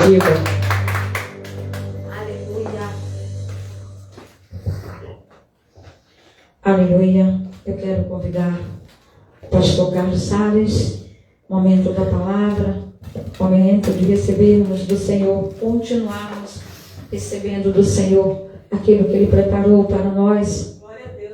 Diga. Aleluia. Aleluia. Eu quero convidar o pastor Carlos Salles, momento da palavra, momento de recebermos do Senhor, continuarmos recebendo do Senhor aquilo que Ele preparou para nós,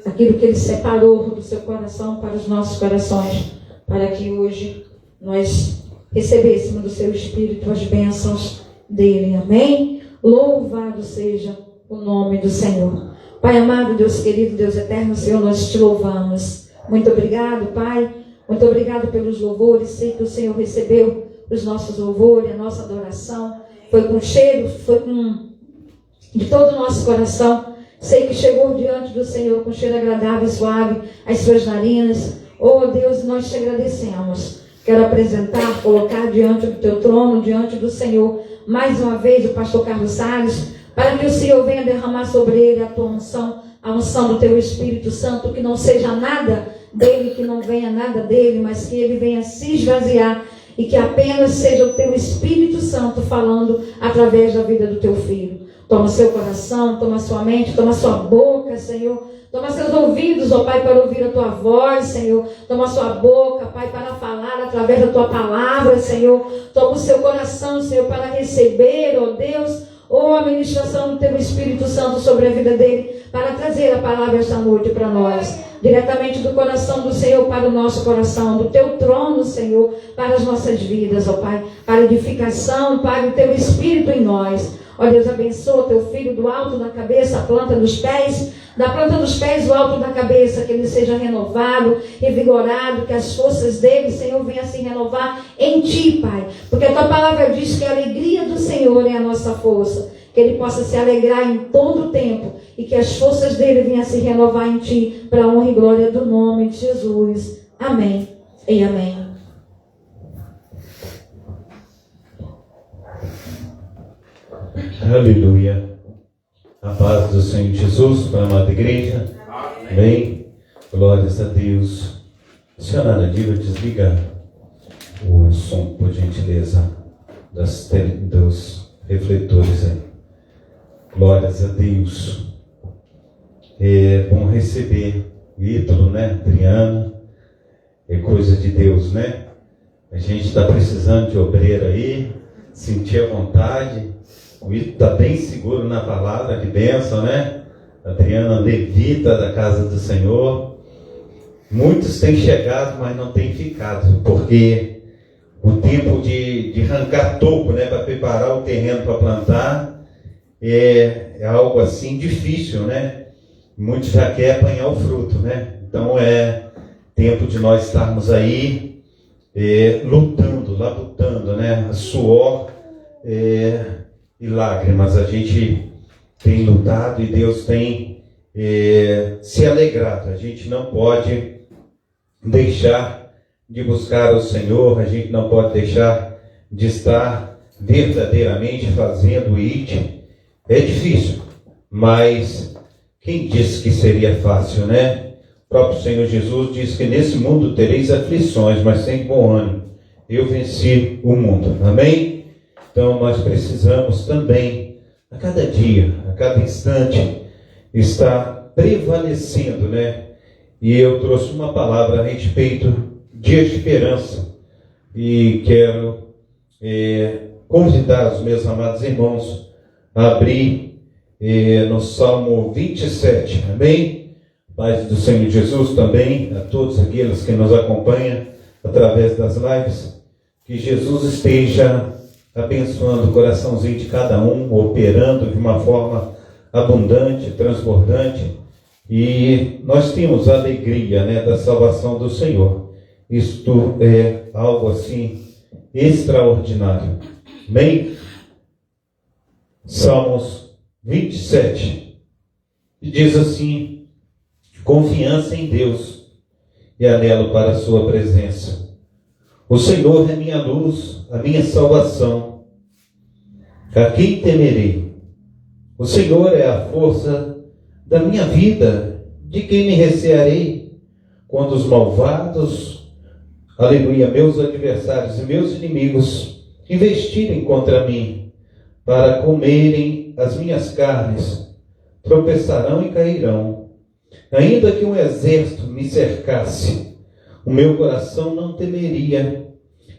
aquilo que Ele separou do seu coração para os nossos corações, para que hoje nós recebêssemos do seu Espírito as bênçãos dele. Amém? Louvado seja o nome do Senhor. Pai amado, Deus querido, Deus eterno, Senhor, nós te louvamos. Muito obrigado, Pai. Muito obrigado pelos louvores. Sei que o Senhor recebeu os nossos louvores, a nossa adoração. Foi com cheiro, foi com de todo o nosso coração. Sei que chegou diante do Senhor com cheiro agradável e suave às suas narinas. Oh Deus, nós te agradecemos. Quero apresentar, colocar diante do teu trono, diante do Senhor, mais uma vez o pastor Carlos Salles, para que o Senhor venha derramar sobre ele a tua unção, a unção do teu Espírito Santo, que não seja nada dele, que não venha nada dele, mas que ele venha se esvaziar e que apenas seja o teu Espírito Santo falando através da vida do teu filho. Toma seu coração, toma sua mente, toma sua boca, Senhor. Toma seus ouvidos, ó Pai, para ouvir a tua voz, Senhor. Toma sua boca, Pai, para falar através da tua palavra, Senhor. Toma o seu coração, Senhor, para receber, ó Deus, a ministração do teu Espírito Santo sobre a vida dele, para trazer a palavra esta noite para nós. Diretamente do coração do Senhor para o nosso coração, do teu trono, Senhor, para as nossas vidas, ó Pai. Para edificação, Pai, do teu Espírito em nós. Ó Deus, abençoa teu filho do alto da cabeça, a planta dos pés, da planta dos pés, o alto da cabeça, que ele seja renovado, revigorado, que as forças dele, Senhor, venham se renovar em ti, Pai. Porque a tua palavra diz que a alegria do Senhor é a nossa força. Que ele possa se alegrar em todo o tempo e que as forças dele venham se renovar em ti, para a honra e glória do nome de Jesus. Amém e amém. Aleluia. A paz do Senhor Jesus para a amada igreja. Amém. Glórias a Deus. Senhora Diva, desliga o som, por gentileza, dos refletores aí. Glórias a Deus. É bom receber o Ítalo, né? Adriana. É coisa de Deus, né? A gente está precisando de obreiro aí. Sentir a vontade. O Ítalo está bem seguro na palavra de bênção, né? Adriana, levita da casa do Senhor. Muitos têm chegado, mas não têm ficado, porque o tempo de arrancar toco, né, para preparar o terreno para plantar, é algo assim difícil, né? Muitos já querem apanhar o fruto, né? Então é tempo de nós estarmos aí lutando, labutando, né? Suor e lágrimas. A gente tem lutado e Deus tem se alegrado. A gente não pode deixar de buscar o Senhor, a gente não pode deixar de estar verdadeiramente fazendo o IT. É difícil, mas quem disse que seria fácil, né? O próprio Senhor Jesus diz que nesse mundo tereis aflições, mas tem bom ânimo. Eu venci o mundo. Amém? Então nós precisamos também, a cada dia, a cada instante, estar prevalecendo, né? E eu trouxe uma palavra a respeito de esperança. E quero convidar os meus amados irmãos a abrir no Salmo 27. Amém? Paz do Senhor Jesus também, a todos aqueles que nos acompanham através das lives. Que Jesus esteja abençoando o coraçãozinho de cada um, operando de uma forma abundante, transbordante. E nós temos a alegria, né, da salvação do Senhor. Isto é algo assim extraordinário. Amém? Salmos 27. E diz assim: confiança em Deus e anelo para a sua presença. O Senhor é minha luz, a minha salvação. A quem temerei? O Senhor é a força da minha vida. De quem me recearei? Quando os malvados, aleluia, meus adversários e meus inimigos investirem contra mim. para comerem as minhas carnes, tropeçarão e cairão. Ainda que um exército me cercasse, o meu coração não temeria.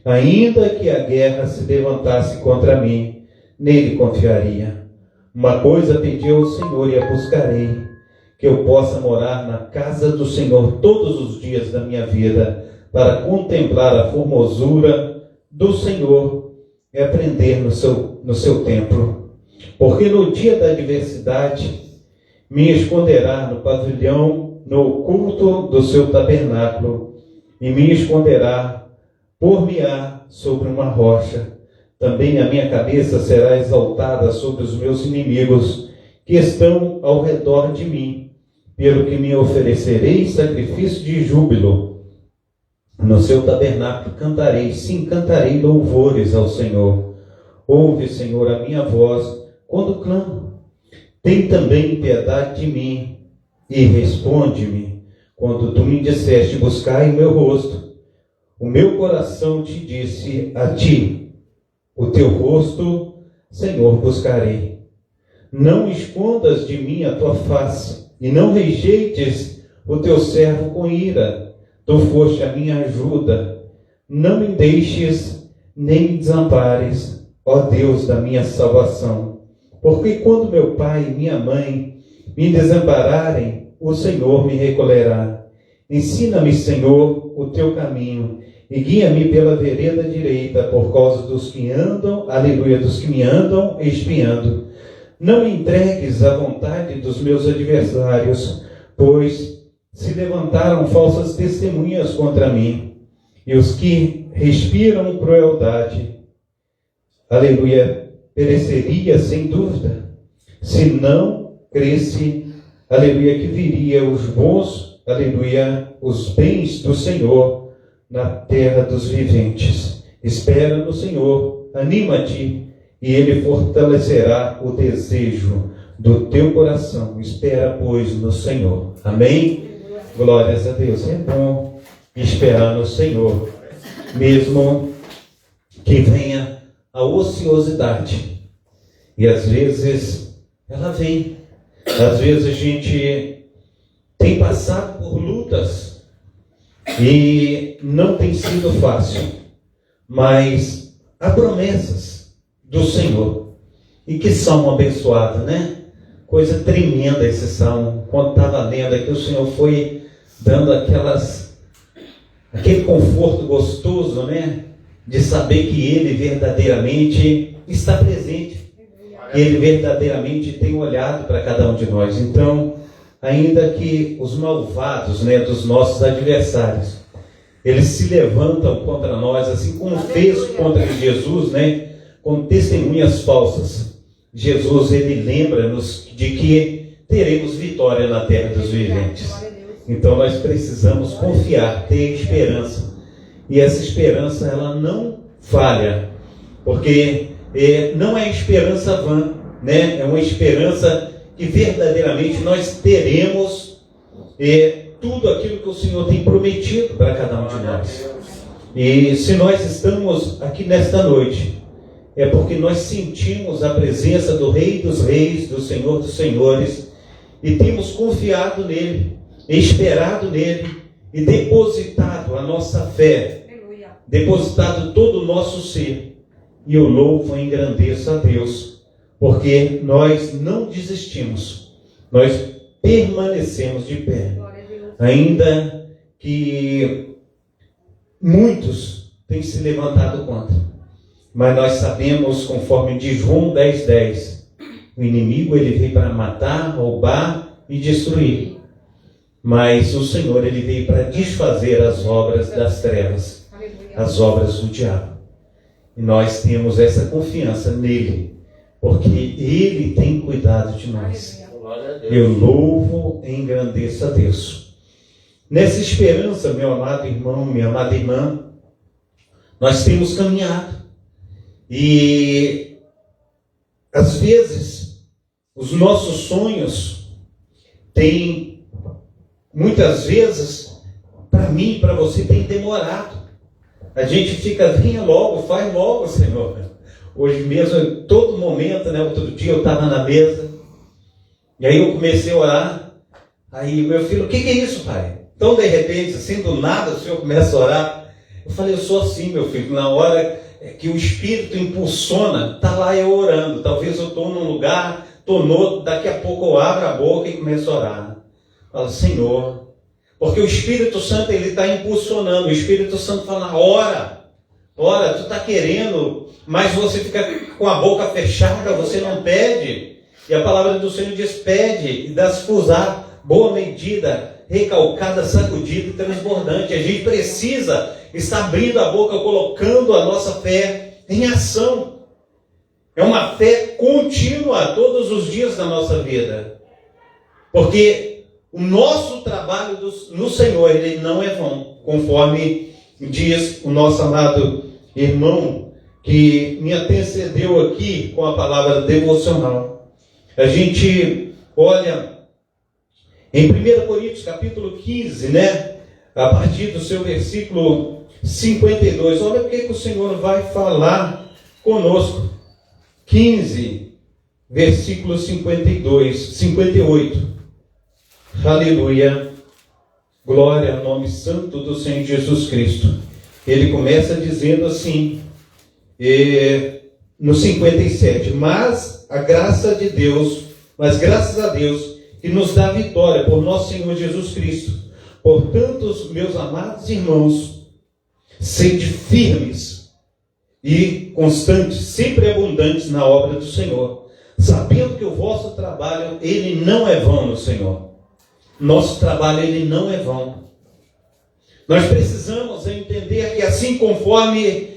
Ainda que a guerra se levantasse contra mim, nele confiaria. Uma coisa pedi ao Senhor e a buscarei, que eu possa morar na casa do Senhor todos os dias da minha vida, para contemplar a formosura do Senhor e aprender no seu templo. Porque no dia da adversidade me esconderá no pavilhão, no oculto do seu tabernáculo, e me esconderá, por-me-á sobre uma rocha. Também a minha cabeça será exaltada sobre os meus inimigos, que estão ao redor de mim, pelo que me oferecerei sacrifício de júbilo. No seu tabernáculo cantarei, sim, cantarei louvores ao Senhor. Ouve, Senhor, a minha voz quando clamo. Tem também piedade de mim e responde-me quando tu me disseste: buscai o meu rosto. O meu coração te disse a ti: o teu rosto, Senhor, buscarei. Não escondas de mim a tua face, e não rejeites o teu servo com ira. Tu foste a minha ajuda. Não me deixes, nem me desampares, ó Deus da minha salvação. Porque quando meu pai e minha mãe me desampararem, o Senhor me recolherá. Ensina-me, Senhor, o teu caminho, e guia-me pela vereda direita, por causa dos que andam, aleluia, dos que me andam espiando. Não me entregues à vontade dos meus adversários, pois se levantaram falsas testemunhas contra mim, e os que respiram crueldade, aleluia, pereceria sem dúvida, se não cresce, aleluia, que viria os bons, aleluia, os bens do Senhor na terra dos viventes. Espera no Senhor, anima-te, e Ele fortalecerá o desejo do teu coração. Espera, pois, no Senhor. Amém? Glórias a Deus. É bom esperar no Senhor, mesmo que venha a ociosidade. E às vezes ela vem. Às vezes a gente tem passado por lutas e não tem sido fácil, mas há promessas do Senhor, e que salmo abençoado, né? Coisa tremenda esse salmo. Quando estava lendo aqui, o Senhor foi dando aquele conforto gostoso, né? De saber que Ele verdadeiramente está presente, que Ele verdadeiramente tem olhado para cada um de nós. Então, ainda que os malvados, né, dos nossos adversários, eles se levantam contra nós, assim como fez contra Jesus, né, com testemunhas falsas, Jesus, Ele lembra-nos de que teremos vitória na terra dos viventes. Então nós precisamos confiar, ter esperança. E essa esperança, ela não falha, porque não é esperança vã, né? É uma esperança que verdadeiramente nós teremos tudo aquilo que o Senhor tem prometido para cada um de nós. E se nós estamos aqui nesta noite, é porque nós sentimos a presença do Rei dos Reis, do Senhor dos Senhores, e temos confiado nele, esperado nele, e depositado a nossa fé, depositado todo o nosso ser. E eu louvo e engrandeço a Deus, porque nós não desistimos, nós permanecemos de pé, ainda que muitos tenham se levantado contra. Mas nós sabemos, conforme diz João 10:10, o inimigo ele veio para matar, roubar e destruir. Mas o Senhor ele veio para desfazer as obras das trevas, as obras do diabo. E nós temos essa confiança nele, porque ele tem cuidado de nós. Eu louvo e engrandeço a Deus. Nessa esperança, meu amado irmão, minha amada irmã, nós temos caminhado. E às vezes os nossos sonhos têm, muitas vezes, para mim, para você, tem demorado. A gente fica, venha logo, faz logo, Senhor. hoje mesmo, em todo momento, né? Outro dia eu estava na mesa, e aí eu comecei a orar. Aí meu filho, o que é isso, pai? Então, de repente, assim, do nada, o senhor começa a orar. Eu falei, eu sou assim, meu filho, na hora que o Espírito impulsiona, está lá eu orando. Talvez eu estou num lugar, estou no outro, daqui a pouco eu abro a boca e começo a orar. Falo, Senhor, porque o Espírito Santo, ele está impulsionando. O Espírito Santo fala, ora, tu está querendo, mas você fica com a boca fechada, você não pede. E a palavra do Senhor diz, pede e dá-se usar, boa medida, recalcada, sacudida e transbordante. A gente precisa estar abrindo a boca, colocando a nossa fé em ação. É uma fé contínua todos os dias da nossa vida. Porque o nosso trabalho no Senhor, ele não é vão, conforme diz o nosso amado irmão que me antecedeu aqui com a palavra devocional. A gente olha em 1 Coríntios capítulo 15, né? A partir do seu versículo 52, olha o que o Senhor vai falar conosco. 15, versículo 58. Aleluia. Glória ao nome santo do Senhor Jesus Cristo. Ele começa dizendo assim, no 57, mas graças a Deus que nos dá vitória por nosso Senhor Jesus Cristo. Portanto, meus amados irmãos, sede firmes e constantes, sempre abundantes na obra do Senhor, sabendo que o vosso trabalho, ele não é vão no Senhor. Nosso trabalho, ele não é vão. Nós precisamos entender que assim conforme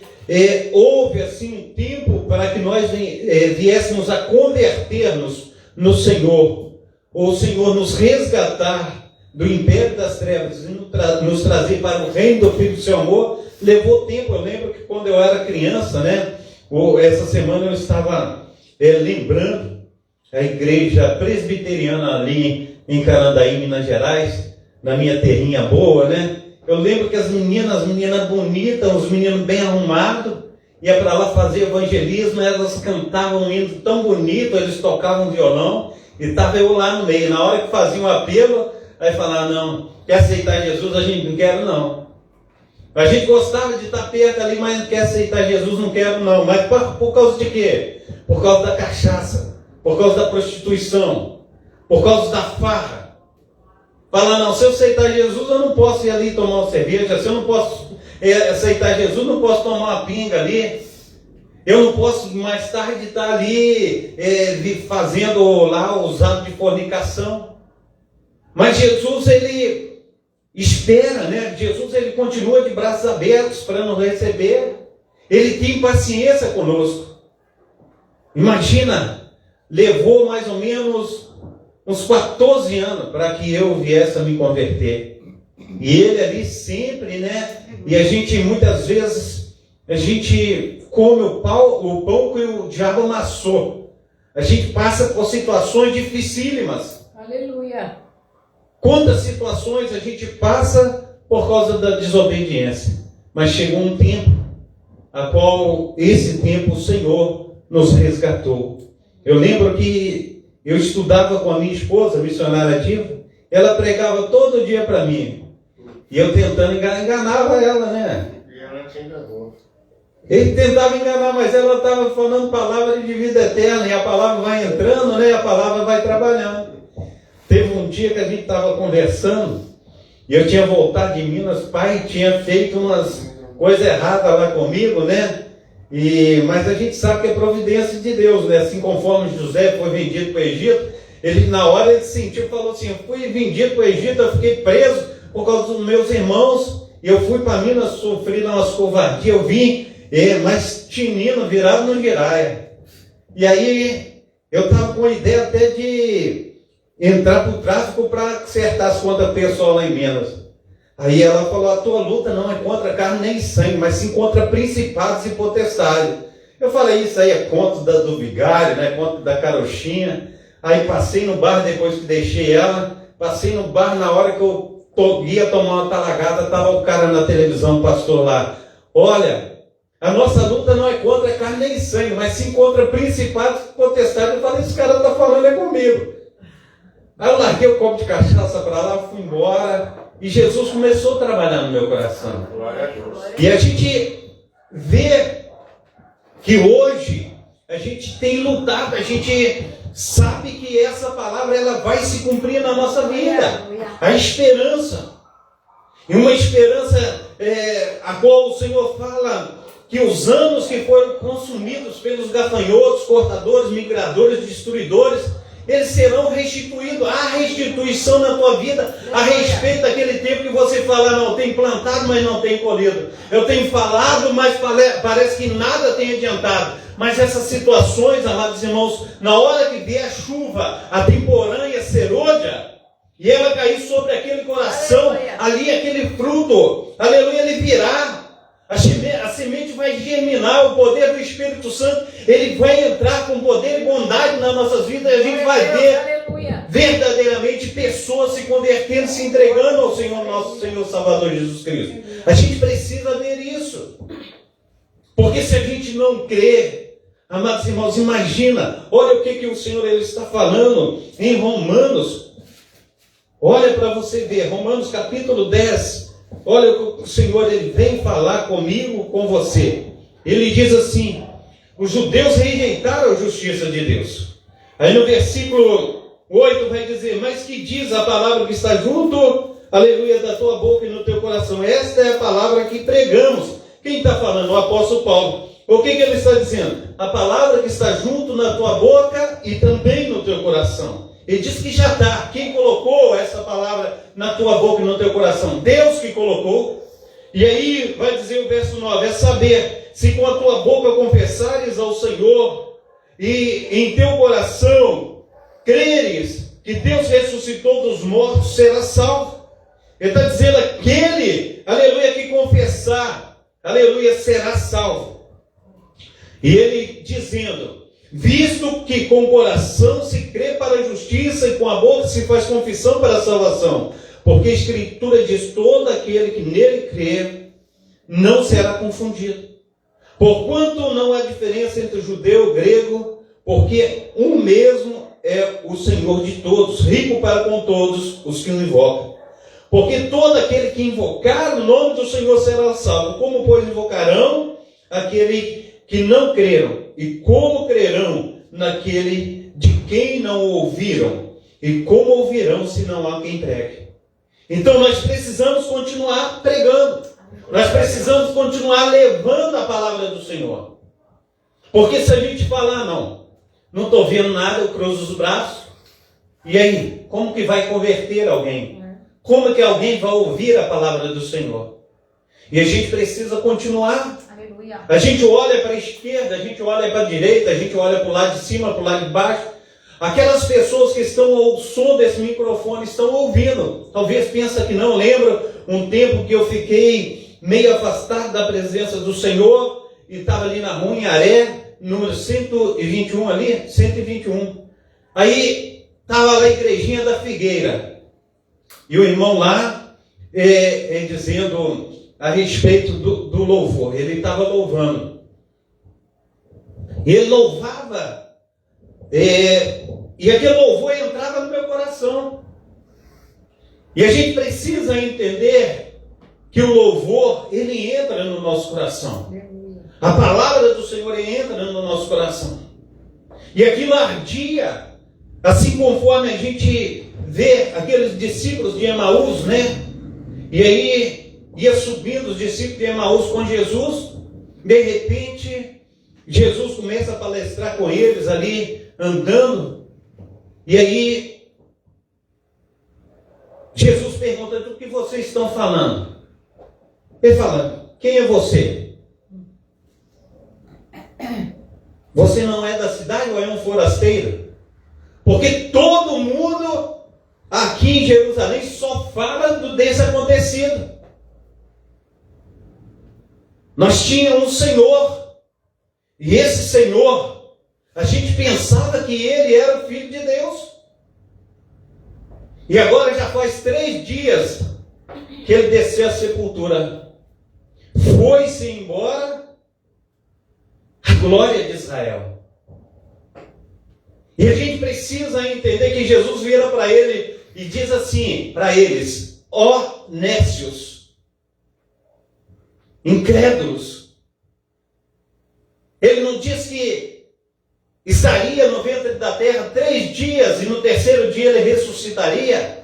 houve assim um tempo para que nós viéssemos a converter-nos no Senhor, ou o Senhor nos resgatar do império das trevas e nos trazer para o reino do Filho do seu amor, levou tempo. Eu lembro que quando eu era criança, né, essa semana eu estava lembrando a igreja presbiteriana ali em Carandaí, Minas Gerais, na minha terrinha boa, né? Eu lembro que as meninas bonitas, os meninos bem arrumados, ia para lá fazer evangelismo, elas cantavam um hino tão bonito, eles tocavam violão, e estava eu lá no meio. Na hora que fazia um apelo, aí falava, não, quer aceitar Jesus? A gente não quer, não. A gente gostava de estar perto ali, mas não quer aceitar Jesus, não quero não. Mas por causa de quê? Por causa da cachaça, por causa da prostituição, por causa da farra. Fala, não, se eu aceitar Jesus, eu não posso ir ali tomar uma cerveja. Se eu não posso aceitar Jesus, não posso tomar uma pinga ali. Eu não posso mais tarde estar ali fazendo lá os atos de fornicação. Mas Jesus, ele espera, né? Jesus, ele continua de braços abertos para nos receber. Ele tem paciência conosco. Imagina, levou mais ou menos uns 14 anos para que eu viesse a me converter. E ele ali sempre, né? E a gente, muitas vezes, a gente come o pão que o diabo amassou. A gente passa por situações dificílimas. Aleluia. Quantas situações a gente passa por causa da desobediência. Mas chegou um tempo, a qual esse tempo o Senhor nos resgatou. Eu lembro que eu estudava com a minha esposa, missionária ativa, ela pregava todo dia para mim. E eu tentando enganava ela, né? E ela te enganou. Ele tentava enganar, mas ela estava falando palavra de vida eterna, e a palavra vai entrando, né? A palavra vai trabalhando. Teve um dia que a gente estava conversando, e eu tinha voltado de Minas, pai tinha feito umas coisas erradas lá comigo, né? Mas a gente sabe que é providência de Deus, né? Assim conforme José foi vendido para o Egito, ele na hora ele sentiu, falou assim, eu fui vendido para o Egito, eu fiquei preso por causa dos meus irmãos, e eu fui para Minas, sofri umas covardias, eu vim, mas tinino, virado no giraia. E aí eu estava com a ideia até de entrar para o tráfico para acertar as contas pessoal lá em Minas. Aí ela falou, a tua luta não é contra carne nem sangue, mas sim contra principados e potestades. Eu falei, isso aí é conta do vigário, né? Conta da carochinha. Aí passei no bar, depois que deixei ela, passei no bar, na hora que eu ia tomar uma talagada, estava o cara na televisão, o pastor lá. Olha, A nossa luta não é contra carne nem sangue, mas sim contra principados e potestades. Eu falei, esse cara está falando é comigo. Aí eu larguei o copo de cachaça para lá, fui embora. E Jesus começou a trabalhar no meu coração. E a gente vê que hoje a gente tem lutado, a gente sabe que essa palavra ela vai se cumprir na nossa vida. A esperança. E uma esperança a qual o Senhor fala que os anos que foram consumidos pelos gafanhotos, cortadores, migradores, destruidores, eles serão restituídos. Há restituição na tua vida a respeito daquele tempo que você fala, não, tem plantado, mas não tem colhido. Eu tenho falado, mas parece que nada tem adiantado. Mas essas situações, amados irmãos, na hora que vier a chuva, a temporânea serôdia, e ela cair sobre aquele coração, aleluia, ali aquele fruto, aleluia, ele virá. A semente vai germinar, o poder do Espírito Santo, ele vai entrar com poder e bondade nas nossas vidas, e a gente vai ver verdadeiramente pessoas se convertendo, se entregando ao Senhor, nosso Senhor Salvador Jesus Cristo. A gente precisa ver isso. Porque se a gente não crê, amados irmãos, imagina, olha o que o Senhor ele está falando em Romanos. Olha para você ver, Romanos capítulo 10. Olha o Senhor, ele vem falar comigo, com você. Ele diz assim, os judeus rejeitaram a justiça de Deus. Aí no versículo 8 vai dizer, mas que diz a palavra que está junto, aleluia, da tua boca e no teu coração. Esta é a palavra que pregamos. Quem está falando? O apóstolo Paulo. O que ele está dizendo? A palavra que está junto na tua boca e também no teu coração. Ele diz que já está. Quem colocou essa palavra na tua boca e no teu coração? Deus que colocou. E aí vai dizer o verso 9, é saber, se com a tua boca confessares ao Senhor e em teu coração creres que Deus ressuscitou dos mortos, será salvo. Ele está dizendo, aquele, aleluia, que confessar, aleluia, será salvo. E ele dizendo, visto que com o coração se crê para a justiça e com a boca se faz confissão para a salvação, porque a Escritura diz, todo aquele que nele crê não será confundido. Porquanto não há diferença entre judeu e grego, porque um mesmo é o Senhor de todos, rico para com todos os que o invocam. Porque todo aquele que invocar o nome do Senhor será salvo. Como, pois, invocarão aquele que não creram? E como crerão naquele de quem não ouviram? E como ouvirão se não há quem pregue? Então nós precisamos continuar pregando. Nós precisamos continuar levando a palavra do Senhor. Porque se a gente falar, não estou vendo nada, eu cruzo os braços. E aí, como que vai converter alguém? Como que alguém vai ouvir a palavra do Senhor? E a gente precisa continuar. Aleluia. A gente olha para a esquerda, a gente olha para a direita, a gente olha para o lado de cima, para o lado de baixo. Aquelas pessoas que estão ao som desse microfone estão ouvindo. Talvez pensa que não. Lembro um tempo que eu fiquei meio afastado da presença do Senhor e estava ali na rua em Aré, número 121 ali, 121. Aí estava lá a igrejinha da Figueira. E o irmão lá, dizendo a respeito do louvor. Ele estava louvando. E ele louvava. E aquele louvor entrava no meu coração. E a gente precisa entender que o louvor, ele entra no nosso coração. A palavra do Senhor entra no nosso coração. E aquilo ardia, assim conforme a gente vê aqueles discípulos de Emaús, né? E aí ia subindo os discípulos de Emaús com Jesus. De repente, Jesus começa a palestrar com eles ali, andando. E aí, Jesus pergunta, do que vocês estão falando? Ele fala, quem é você? Você não é da cidade ou é um forasteiro? Porque todo mundo aqui em Jerusalém só fala desse acontecido. Nós tínhamos um Senhor, e esse Senhor, a gente pensava que ele era o Filho de Deus. E agora já faz 3 dias que ele desceu à sepultura. Foi-se embora glória de Israel. E a gente precisa entender que Jesus vira para ele e diz assim para eles: ó nécios, incrédulos. Ele não diz que estaria no ventre da terra 3 dias e no terceiro dia ele ressuscitaria.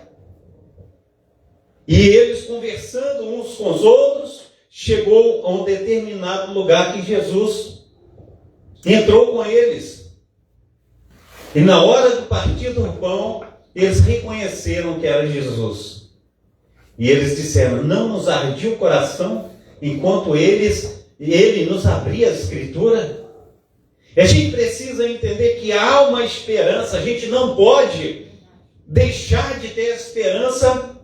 E eles, conversando uns com os outros, chegou a um determinado lugar que Jesus entrou com eles. E na hora do partir do pão, eles reconheceram que era Jesus. E eles disseram: não nos ardia o coração enquanto ele nos abria a Escritura? E a gente precisa entender que há uma esperança. A gente não pode deixar de ter esperança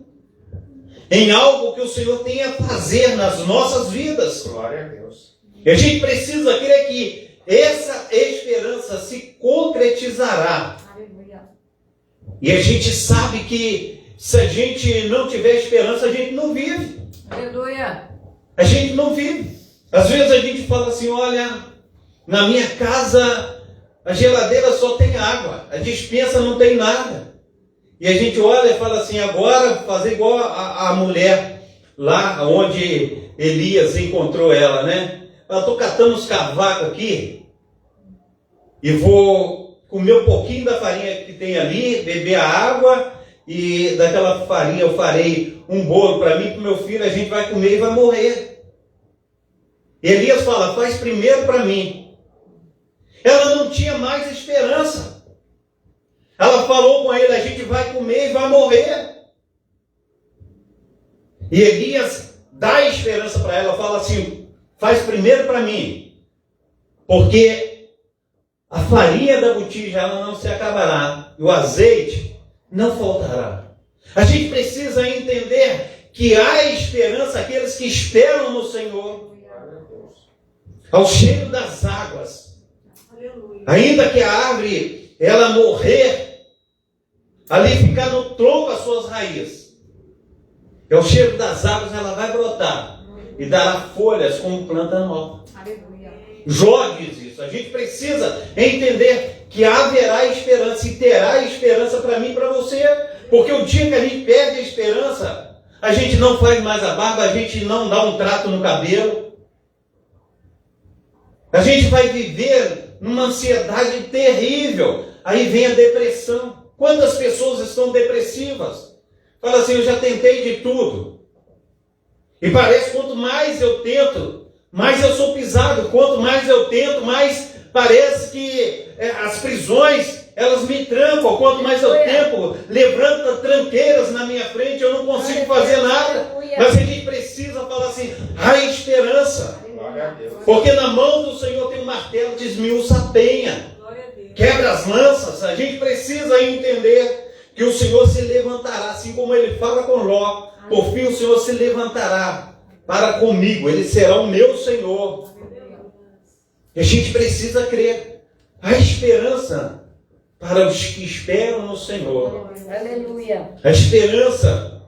em algo que o Senhor tem a fazer nas nossas vidas. Glória a Deus. E a gente precisa crer que essa esperança se concretizará. Aleluia. E a gente sabe que se a gente não tiver esperança, a gente não vive. Aleluia. A gente não vive. Às vezes a gente fala assim: olha, na minha casa a geladeira só tem água, a despensa não tem nada. E a gente olha e fala assim: agora fazer igual a mulher lá onde Elias encontrou ela, né? Eu estou catando os cavacos aqui e vou comer um pouquinho da farinha que tem ali, beber a água, e daquela farinha eu farei um bolo para mim e para o meu filho, a gente vai comer e vai morrer. E Elias fala: faz primeiro para mim. Ela não tinha mais esperança. Ela falou com ele: a gente vai comer e vai morrer. E Elias dá esperança para ela, fala assim: faz primeiro para mim, porque a farinha da botija ela não se acabará, e o azeite não faltará. A gente precisa entender que há esperança àqueles que esperam no Senhor. Ao cheiro das águas. Aleluia. Ainda que a árvore ela morrer, ali ficar no tronco as suas raízes, ao cheiro das águas ela vai brotar e dará folhas como planta nova. Aleluia. Jó diz isso. A gente precisa entender que haverá esperança e terá esperança para mim e para você, porque o dia que a gente perde a esperança, a gente não faz mais a barba, a gente não dá um trato no cabelo. A gente vai viver numa ansiedade terrível. Aí vem a depressão. Quantas pessoas estão depressivas? Fala assim: eu já tentei de tudo. E parece que quanto mais eu tento, mais eu sou pisado. Quanto mais eu tento, mais parece que as prisões, elas me trancam. Quanto mais eu tento, levanta tranqueiras na minha frente, eu não consigo fazer nada. Mas a gente precisa falar assim: há esperança. Porque na mão do Senhor tem um martelo, desmiuça a penha, quebra as lanças. A gente precisa entender que o Senhor se levantará, assim como ele fala com Ló: por fim o Senhor se levantará para comigo, ele será o meu Senhor. E a gente precisa crer. A esperança para os que esperam no Senhor. Aleluia. A esperança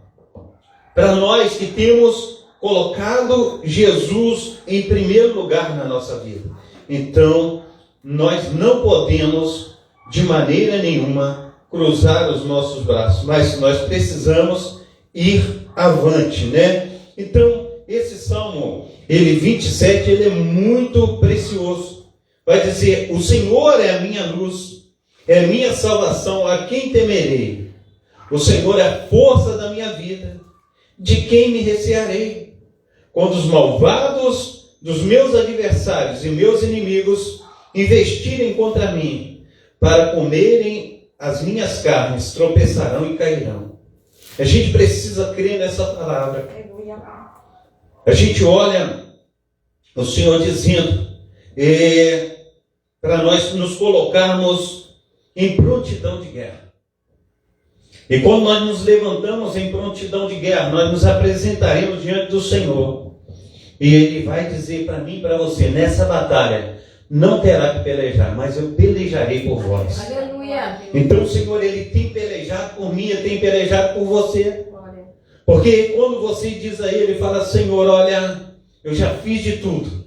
para nós que temos colocado Jesus em primeiro lugar na nossa vida. Então, nós não podemos, de maneira nenhuma, cruzar os nossos braços, mas nós precisamos ir avante, né? Então, esse Salmo, 27, ele é muito precioso. Vai dizer: o Senhor é a minha luz, é a minha salvação, a quem temerei? O Senhor é a força da minha vida, de quem me recearei? Quando os malvados dos meus adversários e meus inimigos investirem contra mim, para comerem as minhas carnes, tropeçarão e cairão. A gente precisa crer nessa palavra. A gente olha o Senhor dizendo para nós nos colocarmos em prontidão de guerra. E quando nós nos levantamos em prontidão de guerra, nós nos apresentaremos diante do Senhor. E Ele vai dizer para mim e para você: nessa batalha não terá que pelejar, mas eu pelejarei por vós. Aleluia. Então o Senhor, Ele tem pelejado por mim, Ele tem pelejado por você. Porque quando você diz a Ele, fala: Senhor, olha, eu já fiz de tudo.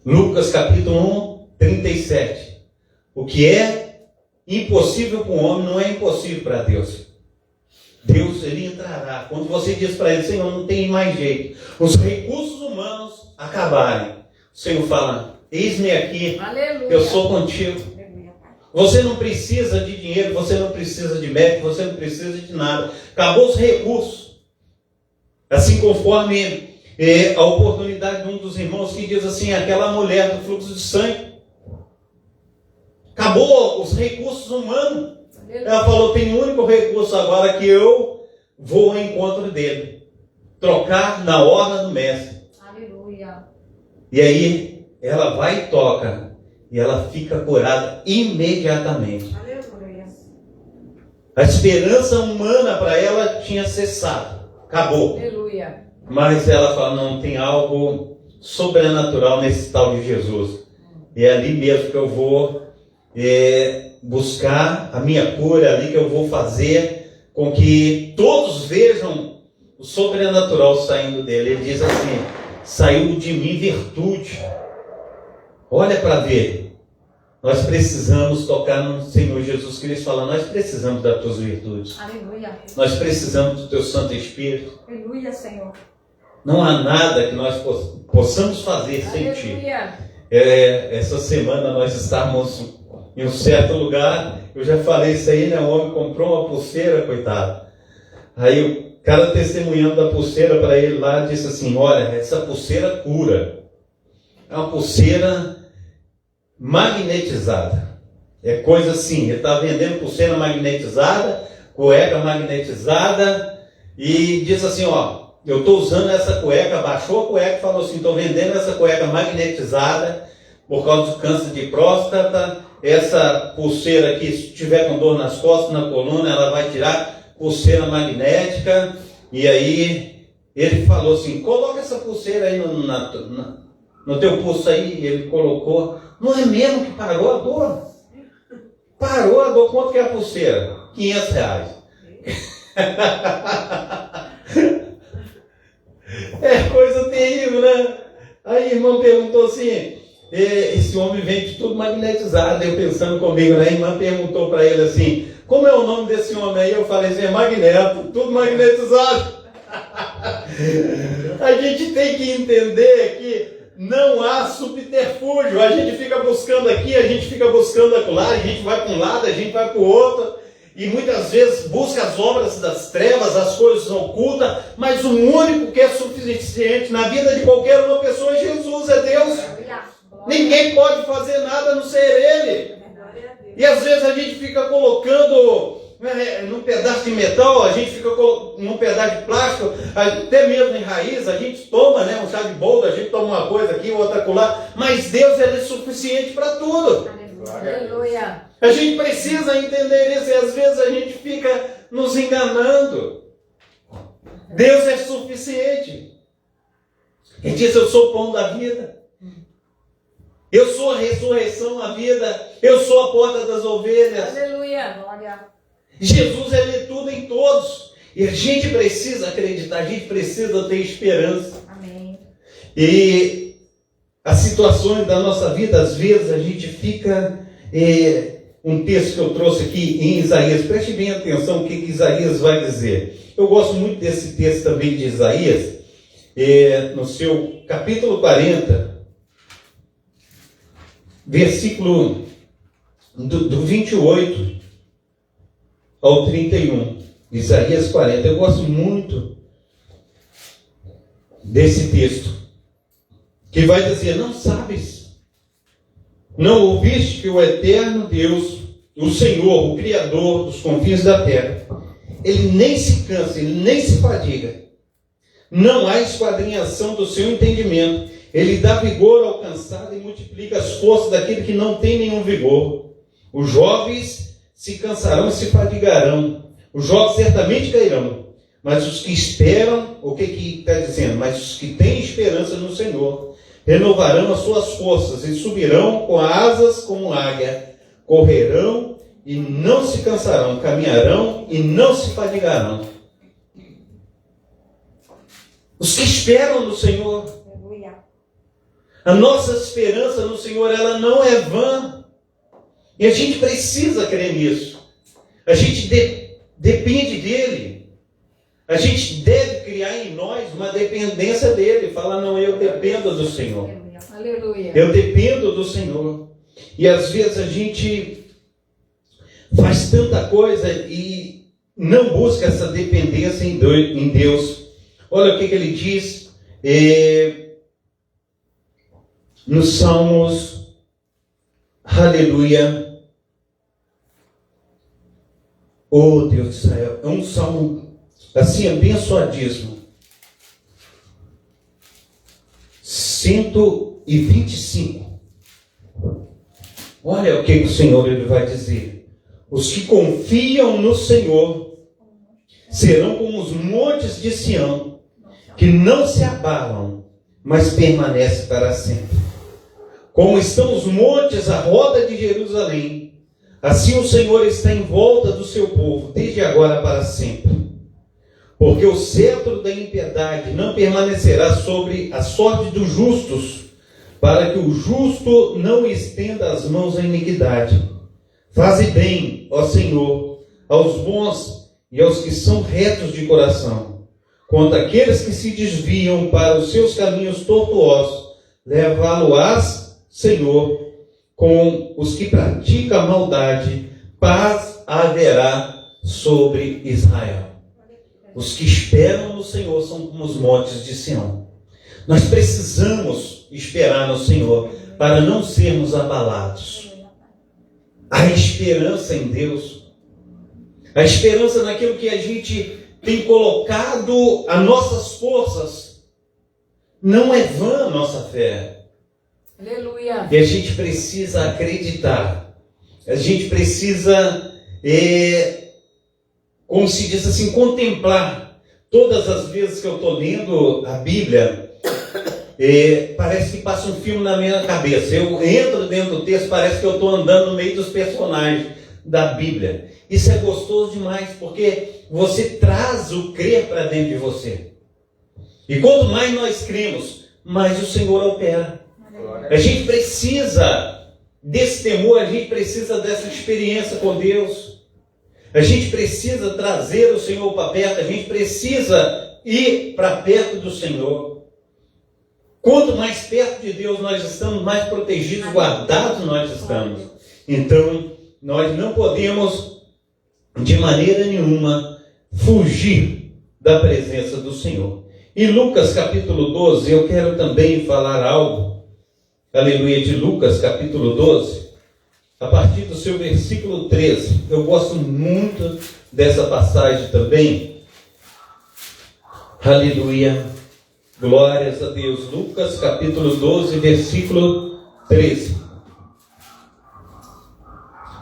Lucas capítulo 1, 37. O que é impossível para o homem não é impossível para Deus. Deus, ele entrará. Quando você diz para ele, Senhor, não tem mais jeito, os recursos humanos acabarem, o Senhor fala, eis-me aqui, aleluia, eu sou contigo. Você não precisa de dinheiro, você não precisa de médico, você não precisa de nada. Acabou os recursos. Assim conforme a oportunidade de um dos irmãos que diz assim, aquela mulher do fluxo de sangue. Acabou os recursos humanos. Ela falou, tem um único recurso agora que eu vou ao encontro dele. Trocar na hora do mestre. Aleluia. E aí, ela vai e toca. E ela fica curada imediatamente. Aleluia. A esperança humana para ela tinha cessado. Acabou. Aleluia. Mas ela fala, não, tem algo sobrenatural nesse tal de Jesus. E é ali mesmo que eu vou buscar a minha cura, ali que eu vou fazer com que todos vejam o sobrenatural saindo dele. Ele diz assim, saiu de mim virtude. Olha para ver. Nós precisamos tocar no Senhor Jesus Cristo, fala, nós precisamos das tuas virtudes. Aleluia. Nós precisamos do teu Santo Espírito. Aleluia, Senhor. Não há nada que nós possamos fazer sem ti. Essa semana nós estávamos em um certo lugar, eu já falei isso aí, né? O homem comprou uma pulseira, coitado. Aí o cara testemunhando da pulseira para ele lá, disse assim, olha, essa pulseira cura. É uma pulseira magnetizada. É coisa assim, ele está vendendo pulseira magnetizada, cueca magnetizada, e diz assim, ó, eu estou usando essa cueca, baixou a cueca e falou assim, estou vendendo essa cueca magnetizada por causa do câncer de próstata. Essa pulseira aqui, se tiver com dor nas costas, na coluna, ela vai tirar pulseira magnética. E aí ele falou assim, coloca essa pulseira aí no teu pulso aí. Ele colocou. Não é mesmo que parou a dor? Parou a dor. Quanto que é a pulseira? R$500. É coisa terrível, né? Aí a irmã perguntou assim, esse homem vende tudo magnetizado. Eu pensando comigo, né? A irmã perguntou para ele assim, como é o nome desse homem aí? Eu falei assim, é Magneto, tudo magnetizado. A gente tem que entender que não há subterfúgio. A gente fica buscando aqui, a gente fica buscando acolá, a gente vai para um lado, a gente vai para o outro. E muitas vezes busca as obras das trevas, as coisas ocultas, mas o único que é suficiente na vida de qualquer uma pessoa é Jesus, é Deus. Ninguém pode fazer nada a não ser Ele. E às vezes a gente fica colocando num pedaço de metal, a gente fica num pedaço de plástico, até mesmo em raiz, a gente toma, né, um chá de boldo, a gente toma uma coisa aqui, outra acolá, mas Deus ele é suficiente para tudo. Aleluia. A gente precisa entender isso e às vezes a gente fica nos enganando. Deus é suficiente. Ele diz, eu sou o pão da vida. Eu sou a ressurreição, a vida. Eu sou a porta das ovelhas. Aleluia. Glória. Jesus, ele é tudo em todos. E a gente precisa acreditar, a gente precisa ter esperança. Amém. E as situações da nossa vida, às vezes a gente fica... um texto que eu trouxe aqui em Isaías, preste bem atenção o que Isaías vai dizer. Eu gosto muito desse texto também de Isaías, no seu capítulo 40, versículo do 28 ao 31, Isaías 40. Eu gosto muito desse texto, que vai dizer, não sabes, não ouviste que o eterno Deus, o Senhor, o Criador dos confins da terra, ele nem se cansa, ele nem se fadiga. Não há esquadrinhação do seu entendimento. Ele dá vigor ao cansado e multiplica as forças daquele que não tem nenhum vigor. Os jovens se cansarão e se fadigarão. Os jovens certamente cairão. Mas os que esperam, o que está dizendo? Mas os que têm esperança no Senhor renovarão as suas forças e subirão com asas como águia, correrão e não se cansarão, caminharão e não se fadigarão. Os que esperam no Senhor. A nossa esperança no Senhor, ela não é vã. E a gente precisa crer nisso. A gente depende dele. A gente deve criar em nós uma dependência dele. Falar, não, eu dependo do Senhor. Aleluia. Eu dependo do Senhor. E às vezes a gente faz tanta coisa e não busca essa dependência em Deus. Olha o que ele diz nos Salmos. Aleluia. Oh, Deus de Israel. É um salmo assim abençoadíssimo. 125. Olha o que o Senhor ele vai dizer. Os que confiam no Senhor serão como os montes de Sião, que não se abalam, mas permanecem para sempre. Como estão os montes à roda de Jerusalém, assim o Senhor está em volta do seu povo, desde agora para sempre. Porque o cetro da impiedade não permanecerá sobre a sorte dos justos, para que o justo não estenda as mãos à iniquidade. Faze bem, ó Senhor, aos bons e aos que são retos de coração. Quanto àqueles que se desviam para os seus caminhos tortuosos, levá-lo-ás, Senhor, com os que praticam a maldade, paz haverá sobre Israel. Os que esperam no Senhor são como os montes de Sião. Nós precisamos esperar no Senhor para não sermos abalados. A esperança em Deus, a esperança naquilo que a gente tem colocado as nossas forças, não é vã a nossa fé. Aleluia. E a gente precisa acreditar. A gente precisa, como se diz assim, contemplar. Todas as vezes que eu estou lendo a Bíblia, parece que passa um filme na minha cabeça. Eu entro dentro do texto, parece que eu estou andando no meio dos personagens da Bíblia. Isso é gostoso demais, porque você traz o crer para dentro de você. E quanto mais nós cremos, mais o Senhor opera. A gente precisa desse temor, a gente precisa dessa experiência com Deus. A gente precisa trazer o Senhor para perto, a gente precisa ir para perto do Senhor. Quanto mais perto de Deus nós estamos, mais protegidos, guardados nós estamos. Então, nós não podemos, de maneira nenhuma, fugir da presença do Senhor. Em Lucas capítulo 12, eu quero também falar algo, aleluia, de Lucas capítulo 12, a partir do seu versículo 13. Eu gosto muito dessa passagem também. Aleluia. Glórias a Deus. Lucas capítulo 12, versículo 13.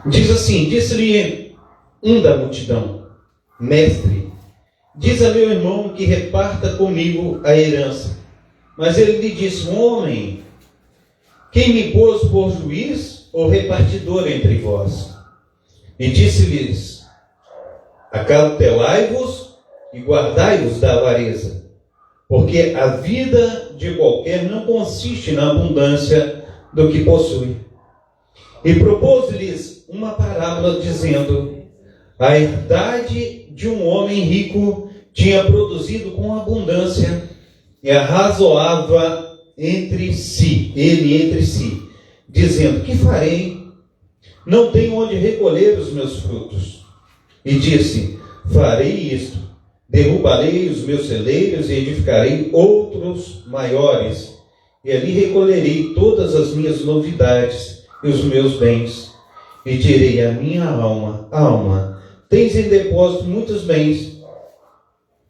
Diz assim: disse-lhe um da multidão: Mestre, diz a meu irmão que reparta comigo a herança. Mas ele lhe disse: Homem, quem me pôs por juiz ou repartidor entre vós? E disse-lhes: Acautelai-vos e guardai-vos da avareza, porque a vida de qualquer não consiste na abundância do que possui. E propôs-lhes uma parábola, dizendo: a herdade de um homem rico tinha produzido com abundância, e arrazoava entre si, dizendo: que farei? Não tenho onde recolher os meus frutos. E disse: farei isto, derrubarei os meus celeiros e edificarei outros maiores, e ali recolherei todas as minhas novidades e os meus bens. E direi à minha alma: alma, tens em depósito muitos bens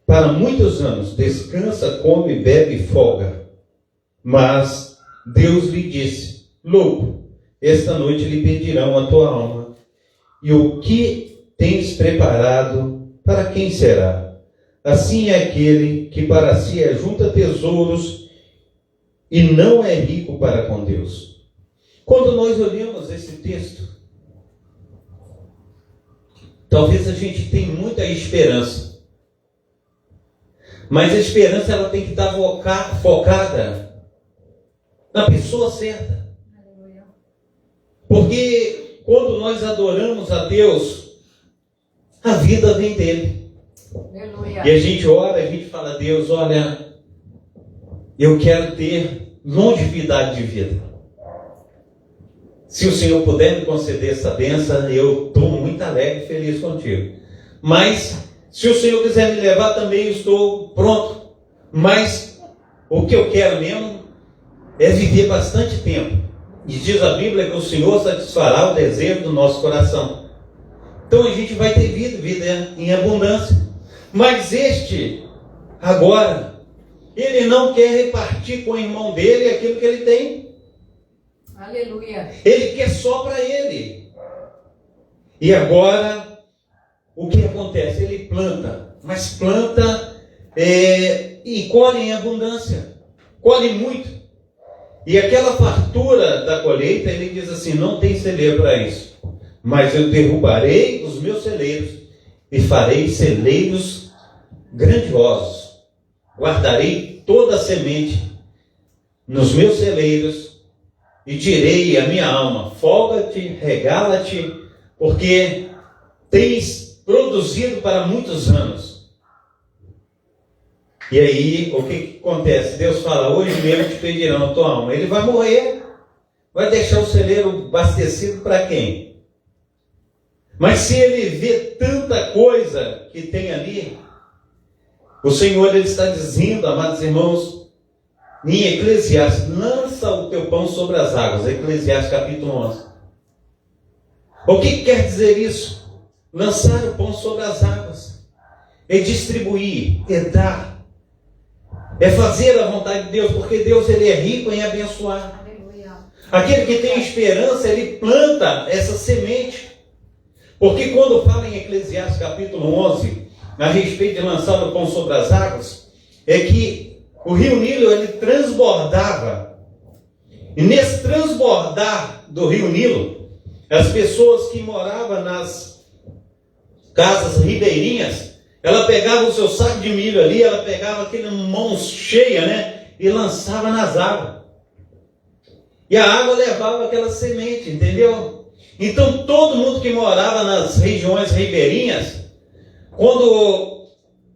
para muitos anos, descansa, come, bebe e folga. Mas Deus lhe disse: louco, esta noite lhe pedirão a tua alma, e o que tens preparado, para quem será? Assim é aquele que para si ajunta tesouros e não é rico para com Deus. Quando nós olhamos esse texto, talvez a gente tenha muita esperança, mas a esperança ela tem que estar focada na pessoa certa. Porque quando nós adoramos a Deus, a vida vem dele. Aleluia. E a gente ora, a gente fala: Deus, olha, eu quero ter longevidade de vida. Se o Senhor puder me conceder essa bênção, eu estou muito alegre e feliz contigo. Mas, se o Senhor quiser me levar também, eu estou pronto. Mas, o que eu quero mesmo é viver bastante tempo. E diz a Bíblia que o Senhor satisfará o desejo do nosso coração. Então a gente vai ter vida em abundância. Mas este, agora, ele não quer repartir com o irmão dele aquilo que ele tem. Aleluia. Ele quer só para ele. E agora, o que acontece? Ele planta, mas planta e colhe em abundância. Colhe muito. E aquela fartura da colheita, ele diz assim: não tem celeiro para isso. Mas eu derrubarei os meus celeiros e farei celeiros grandiosos. Guardarei toda a semente nos meus celeiros e direi à minha alma: folga-te, regala-te, porque tens produzido para muitos anos. E aí, o que acontece? Deus fala: hoje mesmo te pedirão a tua alma. Ele vai morrer, vai deixar o celeiro abastecido para quem? Mas se ele vê tanta coisa que tem ali, o Senhor ele está dizendo, amados irmãos, em Eclesiastes: lança o teu pão sobre as águas. Eclesiastes capítulo 11. O que quer dizer isso? Lançar o pão sobre as águas é distribuir, é dar, é fazer a vontade de Deus, porque Deus ele é rico em abençoar. Aleluia. Aquele que tem esperança, ele planta essa semente. Porque quando fala em Eclesiastes capítulo 11, a respeito de lançar o pão sobre as águas, é que o rio Nilo ele transbordava. E nesse transbordar do rio Nilo, as pessoas que moravam nas casas ribeirinhas, ela pegava o seu saco de milho ali, ela pegava aquele mão cheia, né? E lançava nas águas. E a água levava aquela semente, entendeu? Então todo mundo que morava nas regiões ribeirinhas, quando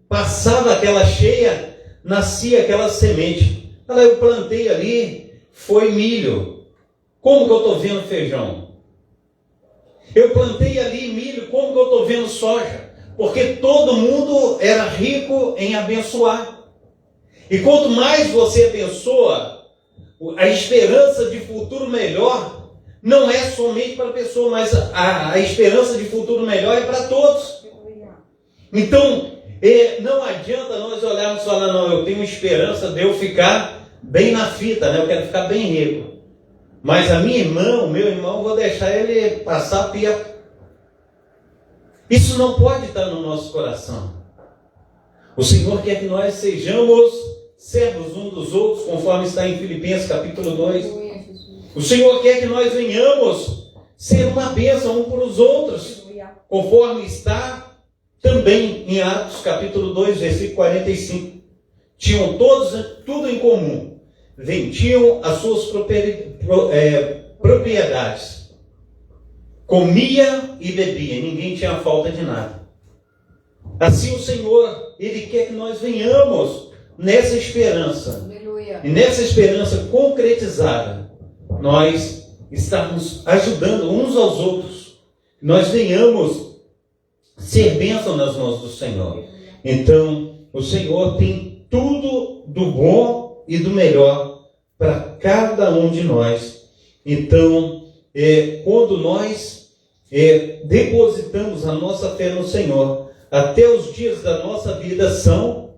passava aquela cheia, nascia aquela semente. Ela, eu plantei ali, foi milho. Como que eu estou vendo feijão? Eu plantei ali milho, como que eu estou vendo soja? Porque todo mundo era rico em abençoar. E quanto mais você abençoa, a esperança de futuro melhor não é somente para a pessoa, mas a esperança de futuro melhor é para todos. Então, não adianta nós olharmos e falar: não, eu tenho esperança de eu ficar bem na fita, né? Eu quero ficar bem rico. Mas a minha irmã, o meu irmão, eu vou deixar ele passar perto. Isso não pode estar no nosso coração. O Senhor quer que nós sejamos servos uns dos outros, conforme está em Filipenses capítulo 2. O Senhor quer que nós venhamos ser uma bênção uns para os outros, conforme está também em Atos capítulo 2, versículo 45. Tinham todos tudo em comum, vendiam as suas propriedades, comia e bebia, ninguém tinha falta de nada. Assim o Senhor, Ele quer que nós venhamos nessa esperança. Aleluia. E nessa esperança concretizada, nós estamos ajudando uns aos outros. Nós venhamos ser bênção nas mãos do Senhor. Então, o Senhor tem tudo do bom e do melhor para cada um de nós. Então, quando nós depositamos a nossa fé no Senhor, até os dias da nossa vida são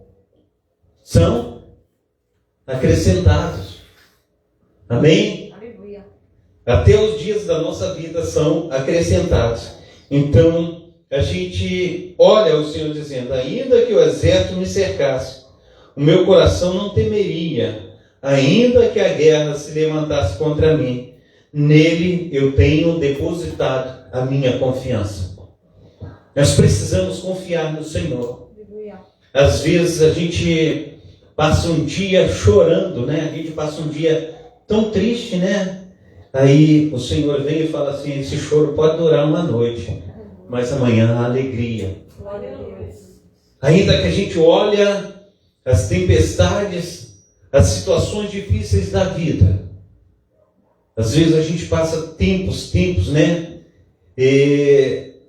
acrescentados. Amém? Aleluia. Até os dias da nossa vida são acrescentados. Então, a gente olha o Senhor dizendo: ainda que o exército me cercasse, o meu coração não temeria, ainda que a guerra se levantasse contra mim, nele eu tenho depositado a minha confiança. Nós precisamos confiar no Senhor. Aleluia. Às vezes a gente passa um dia chorando, né? A gente passa um dia tão triste, né? Aí o Senhor vem e fala assim, esse choro pode durar uma noite, mas amanhã há alegria. Ainda que a gente olha as tempestades, as situações difíceis da vida, às vezes a gente passa tempos, né?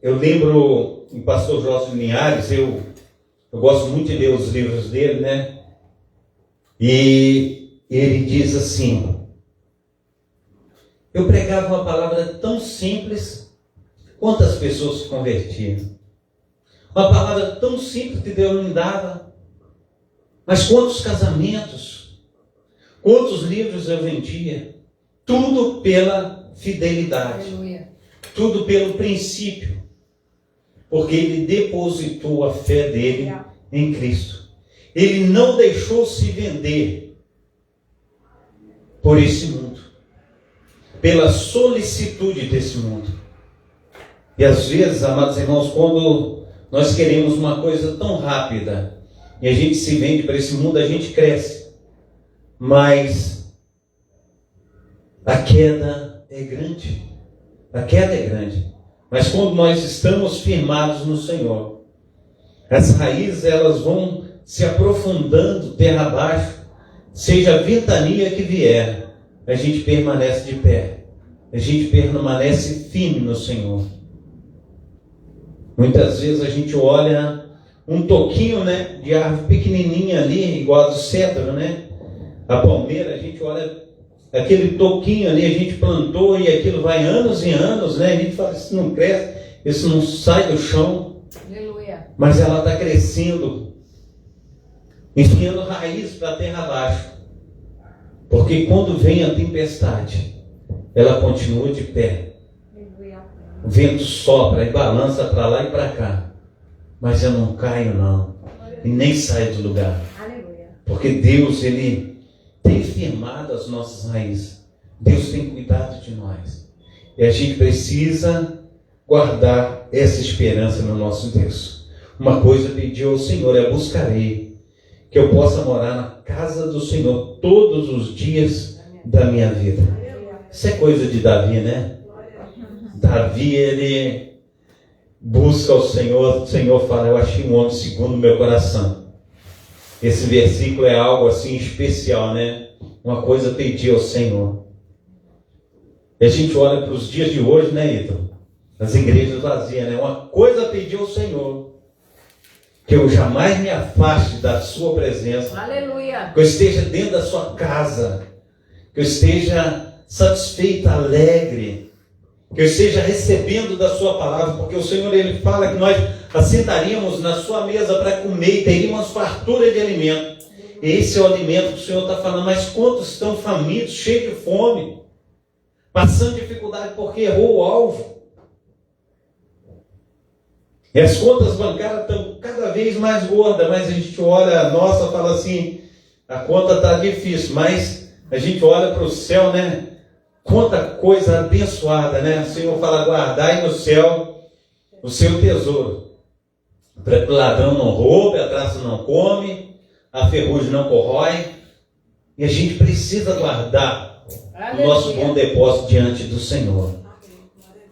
Eu lembro em pastor Jorge Linhares, eu gosto muito de ler os livros dele, né? E ele diz assim, eu pregava uma palavra tão simples, quantas pessoas se convertiam? Uma palavra tão simples que Deus me dava, mas quantos casamentos, quantos livros eu vendia? Tudo pela fidelidade, Aleluia. tudo pelo princípio, porque ele depositou a fé dele em Cristo. Ele não deixou se vender por esse mundo, pela solicitude desse mundo. E às vezes, amados irmãos, quando nós queremos uma coisa tão rápida e a gente se vende para esse mundo, a gente cresce, mas a queda é grande. A queda é grande. Mas quando nós estamos firmados no Senhor, as raízes elas vão se aprofundando terra abaixo, seja a ventania que vier, a gente permanece de pé. A gente permanece firme no Senhor. Muitas vezes a gente olha um toquinho, né, de árvore pequenininha ali, igual a do cedro, né? A palmeira, a gente olha aquele toquinho ali, a gente plantou e aquilo vai anos e anos, né? A gente fala, isso não cresce, isso não sai do chão. Aleluia. Mas ela está crescendo, enfiando raiz para a terra abaixo. Porque quando vem a tempestade, ela continua de pé. O vento sopra e balança para lá e para cá. Mas eu não caio não. E nem saio do lugar. Porque Deus, Ele tem firmado as nossas raízes. Deus tem cuidado de nós. E a gente precisa guardar essa esperança no nosso Deus. Uma coisa pediu ao Senhor, eu buscarei que eu possa morar na casa do Senhor todos os dias da minha vida. Isso é coisa de Davi, né? Davi, ele busca o Senhor fala, eu achei um homem segundo o meu coração. Esse versículo é algo assim especial, né? Uma coisa pedi ao Senhor. E a gente olha para os dias de hoje, né, Ítalo? As igrejas vazias, né? Uma coisa pedi ao Senhor, que eu jamais me afaste da sua presença. Aleluia. Que eu esteja dentro da sua casa, que eu esteja satisfeito, alegre, que eu esteja recebendo da sua palavra, porque o Senhor, Ele fala que nós assentaríamos na sua mesa para comer e teríamos fartura de alimento. Esse é o alimento que o Senhor está falando, mas quantos estão famintos, cheios de fome, passando dificuldade porque errou o alvo? E as contas bancárias estão cada vez mais gordas, mas a gente olha a nossa e fala assim, a conta está difícil, mas a gente olha para o céu, né? Quanta coisa abençoada, né? O Senhor fala, guardai no céu o seu tesouro, para que o ladrão não roube, a traça não come, a ferrugem não corrói. E a gente precisa guardar o nosso bom depósito diante do Senhor.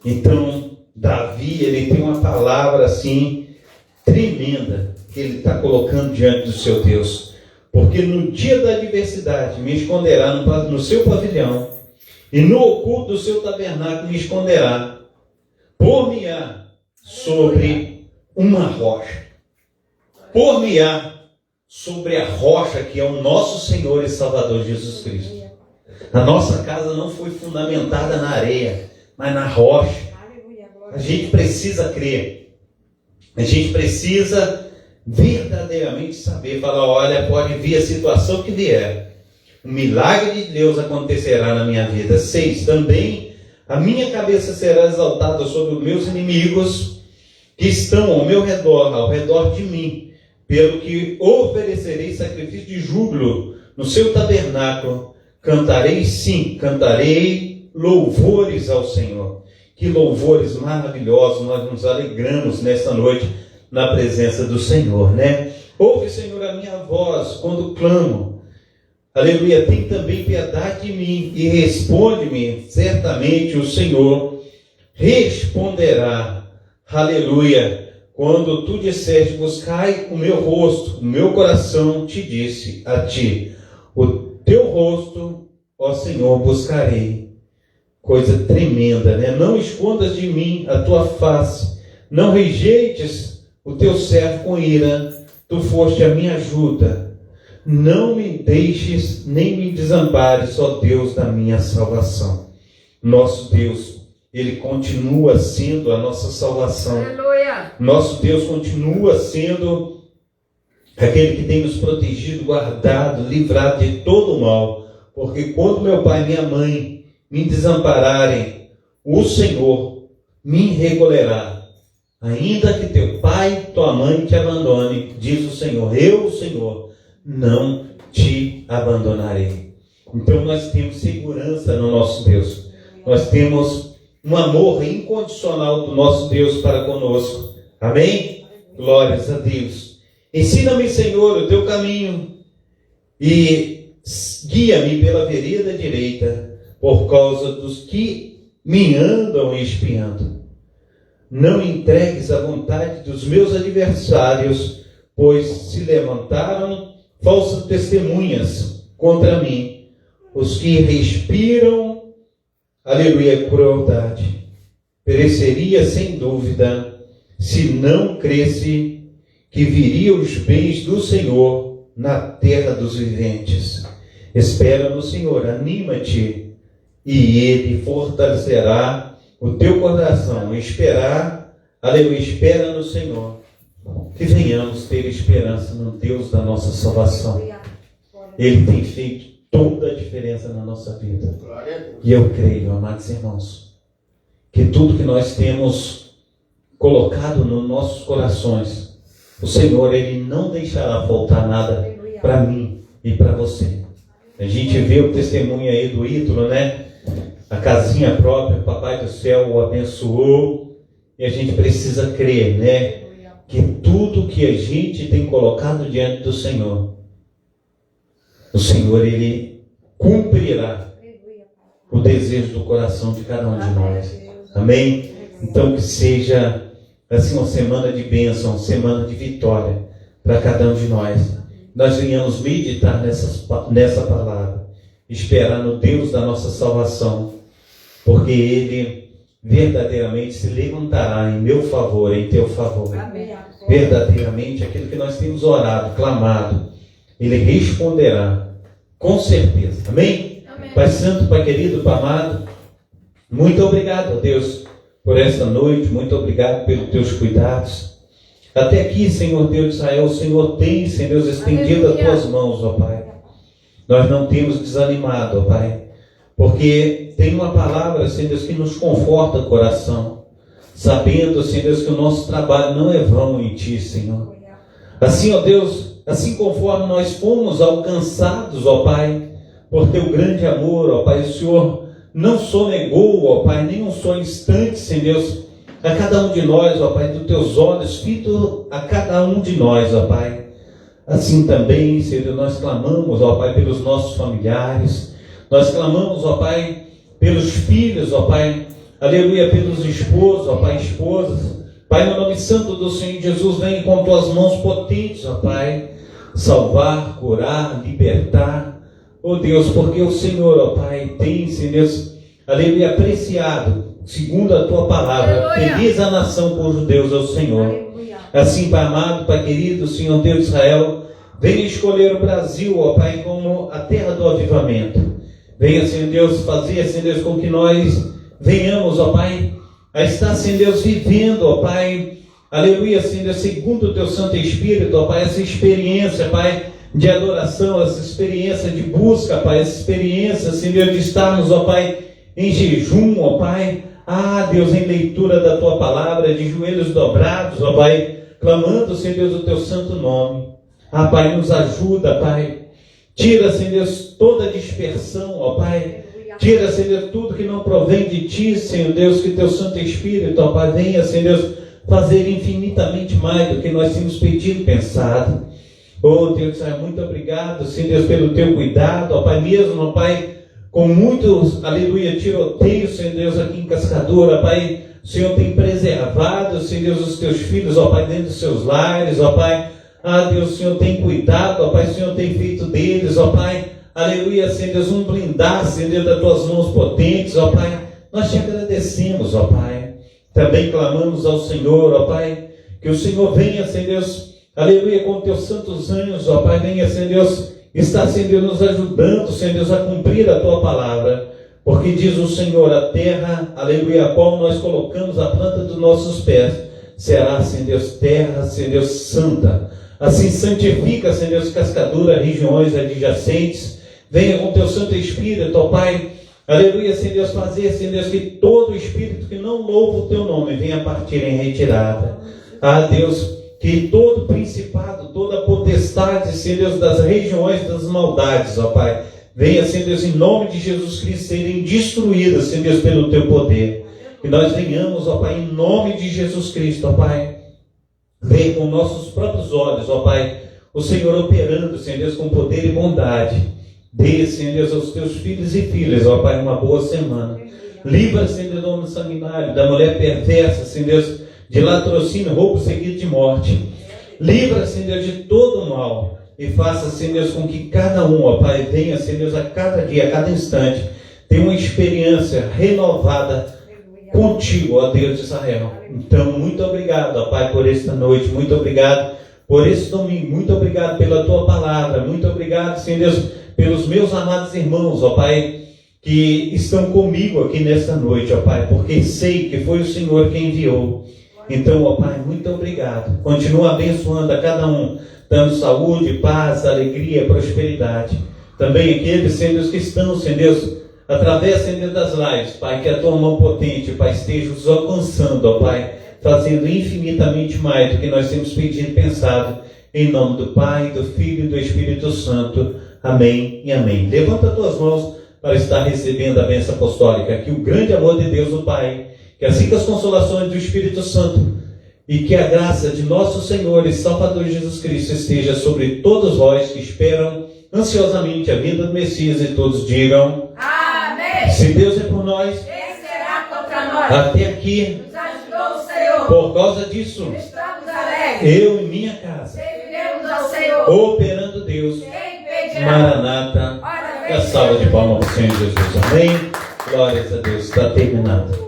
Então, Davi, ele tem uma palavra assim, tremenda, que ele está colocando diante do seu Deus. Porque no dia da adversidade me esconderá no seu pavilhão, e no oculto do seu tabernáculo me esconderá, por-me-á sobre uma rocha. Por-me-á sobre a rocha que é o nosso Senhor e Salvador Jesus Cristo. A nossa casa não foi fundamentada na areia, mas na rocha. A gente precisa crer. A gente precisa verdadeiramente saber, falar, olha, pode vir a situação que vier, o milagre de Deus acontecerá na minha vida. 6. Também a minha cabeça será exaltada sobre os meus inimigos que estão ao meu redor, ao redor de mim, pelo que oferecerei sacrifício de júbilo no seu tabernáculo. Cantarei, sim, cantarei louvores ao Senhor. Que louvores maravilhosos, nós nos alegramos nessa noite na presença do Senhor, né? Ouve, Senhor, a minha voz quando clamo. aleluia, tem também piedade de mim e responde-me, certamente o Senhor responderá, aleluia, quando tu disseste, buscai o meu rosto, o meu coração te disse a ti, o teu rosto, ó Senhor, buscarei. Coisa tremenda, né? Não escondas de mim a tua face, não rejeites o teu servo com ira, tu foste a minha ajuda. Não me deixes, nem me desampares, ó Deus da minha salvação. Nosso Deus, Ele continua sendo a nossa salvação. Aleluia. Nosso Deus continua sendo aquele que tem nos protegido, guardado, livrado de todo o mal. Porque quando meu pai e minha mãe me desampararem, o Senhor me recolherá. Ainda que teu pai e tua mãe te abandone, diz o Senhor, eu, o Senhor, não te abandonarei. Então nós temos segurança no nosso Deus. Nós temos um amor incondicional do nosso Deus para conosco. Amém? Glórias a Deus. Ensina-me, Senhor, o teu caminho e guia-me pela vereda direita, por causa dos que me andam espiando. Não entregues a vontade dos meus adversários, pois se levantaram falsas testemunhas contra mim, os que respiram, aleluia, crueldade. Pereceria sem dúvida, se não cresce que viriam os bens do Senhor na terra dos viventes. Espera no Senhor, anima-te, e Ele fortalecerá o teu coração. Esperar, aleluia, espera no Senhor. Que venhamos ter esperança no Deus da nossa salvação. Ele tem feito toda a diferença na nossa vida. E eu creio, amados irmãos, que tudo que nós temos colocado nos nossos corações, o Senhor, Ele não deixará faltar nada para mim e para você. A gente vê o testemunho aí do Ítalo, né? A casinha própria, o Papai do Céu o abençoou, e a gente precisa crer, né? Que tudo que a gente tem colocado diante do Senhor, o Senhor, Ele cumprirá o desejo do coração de cada um de nós. Amém? Então que seja assim uma semana de bênção, uma semana de vitória para cada um de nós. Nós venhamos meditar nessa palavra, esperar no Deus da nossa salvação, porque Ele verdadeiramente se levantará em meu favor, em teu favor. Amém. Verdadeiramente aquilo que nós temos orado, clamado, Ele responderá com certeza. Amém? Amém. Pai Santo, Pai querido, Pai amado, muito obrigado, Deus, por esta noite, muito obrigado pelos teus cuidados. Até aqui, Senhor Deus de Israel, o Senhor tem, Senhor Deus, estendido as tuas mãos, ó Pai. Nós não temos desanimado, ó Pai, porque tem uma palavra, Senhor Deus, que nos conforta o coração, sabendo, Senhor Deus, que o nosso trabalho não é vão em Ti, Senhor. Assim, ó Deus, assim conforme nós fomos alcançados, ó Pai, por Teu grande amor, ó Pai, o Senhor não sonegou, ó Pai, nem um só instante, Senhor Deus, a cada um de nós, ó Pai, dos Teus olhos fitos a cada um de nós, ó Pai. Assim também, Senhor, nós clamamos, ó Pai, pelos nossos familiares, nós clamamos, ó Pai, pelos filhos, ó Pai, aleluia, pelos esposos, ó Pai, esposas. Pai, no nome santo do Senhor Jesus, vem com tuas mãos potentes, ó Pai, salvar, curar, libertar, ó Deus, porque o Senhor, ó Pai, tem, Senhor Deus, aleluia, apreciado, segundo a tua palavra, Aleluia. feliz a nação por judeus é o Senhor. Assim, Pai amado, Pai querido, Senhor Deus de Israel, venha escolher o Brasil, ó Pai, como a terra do avivamento. Venha, Senhor Deus, fazer, Senhor Deus, com que nós venhamos, ó Pai, a estar, Senhor Deus, vivendo, ó Pai, aleluia, Senhor Deus, segundo o Teu Santo Espírito, ó Pai, essa experiência, Pai, de adoração, essa experiência de busca, Pai, essa experiência, Senhor Deus, de estarmos, ó Pai, em jejum, ó Pai, Deus, em leitura da Tua palavra, de joelhos dobrados, ó Pai, clamando, Senhor Deus, o Teu santo nome. Pai, nos ajuda, Pai. Tira, Senhor Deus, toda dispersão, ó Pai. Tira, Senhor Deus, tudo que não provém de Ti, Senhor Deus, que Teu Santo Espírito, ó Pai, venha, Senhor Deus, fazer infinitamente mais do que nós temos pedido e pensado. Oh, Deus, muito obrigado, Senhor Deus, pelo teu cuidado, ó Pai, mesmo, ó Pai, com muitos, aleluia, tiroteios, Senhor Deus, aqui em Cascadura, Pai, o Senhor tem preservado, Senhor Deus, os teus filhos, ó Pai, dentro dos seus lares, ó Pai. Ah, Deus, o Senhor tem cuidado, ó Pai, o Senhor tem feito deles, ó Pai. Aleluia, Senhor Deus, um blindar, Senhor Deus, das tuas mãos potentes, ó Pai. Nós te agradecemos, ó Pai. Também clamamos ao Senhor, ó Pai, que o Senhor venha, Senhor Deus, aleluia, com teus santos anjos, ó Pai, venha, Senhor Deus, está, Senhor Deus, nos ajudando, Senhor Deus, a cumprir a tua palavra. Porque diz o Senhor, a terra, aleluia, a qual nós colocamos a planta dos nossos pés, será, Senhor Deus, terra, Senhor Deus, santa. Assim santifica, Senhor Deus, Cascadura, regiões adjacentes. Venha com teu Santo Espírito, ó Pai, aleluia, Senhor Deus, fazer, Senhor Deus, que todo espírito que não louva o teu nome venha partir em retirada. Ah, Deus, que todo principado, toda potestade, Senhor Deus, das regiões das maldades, ó Pai, venha, Senhor Deus, em nome de Jesus Cristo, serem destruídas, Senhor Deus, pelo teu poder. Que nós venhamos, ó Pai, em nome de Jesus Cristo, ó Pai, ver com nossos próprios olhos, ó Pai, o Senhor operando, Senhor Deus, com poder e bondade. Dê, Senhor Deus, aos teus filhos e filhas, ó Pai, uma boa semana. Livra, Senhor Deus, do homem sanguinário, da mulher perversa, Senhor Deus, de latrocínio, roubo seguido de morte. Livra, Senhor Deus, de todo o mal. E faça, Senhor Deus, com que cada um, ó Pai, venha, Senhor Deus, a cada dia, a cada instante, tenha uma experiência renovada contigo, ó Deus de Israel. Então, muito obrigado, ó Pai, por esta noite. Muito obrigado por esse domingo. Muito obrigado pela tua palavra. Muito obrigado, Senhor Deus, pelos meus amados irmãos, ó Pai, que estão comigo aqui nesta noite, ó Pai, porque sei que foi o Senhor quem enviou. Então, ó Pai, muito obrigado. Continua abençoando a cada um, dando saúde, paz, alegria, prosperidade. Também aqueles, Senhor Deus, que estão, Senhor Deus, através, Senhor Deus, das lives, Pai, que a tua mão potente, Pai, esteja os alcançando, ó Pai, fazendo infinitamente mais do que nós temos pedido e pensado. Em nome do Pai, do Filho e do Espírito Santo. Amém e amém. Levanta as tuas mãos para estar recebendo a bênção apostólica. Que o grande amor de Deus, o Pai, que as ricas consolações do Espírito Santo e que a graça de nosso Senhor e Salvador Jesus Cristo esteja sobre todos vós que esperam ansiosamente a vinda do Messias, e todos digam Amém. Se Deus é por nós, Quem será contra nós? até aqui, Nos ajudou o Senhor. por causa disso, Estamos alegres. eu e minha casa, Serviremos ao Senhor. operando Deus, Quem impedirá? Maranata. Ora, E a salva de palmas para o Senhor Jesus. Amém. Glórias a Deus. Está terminado.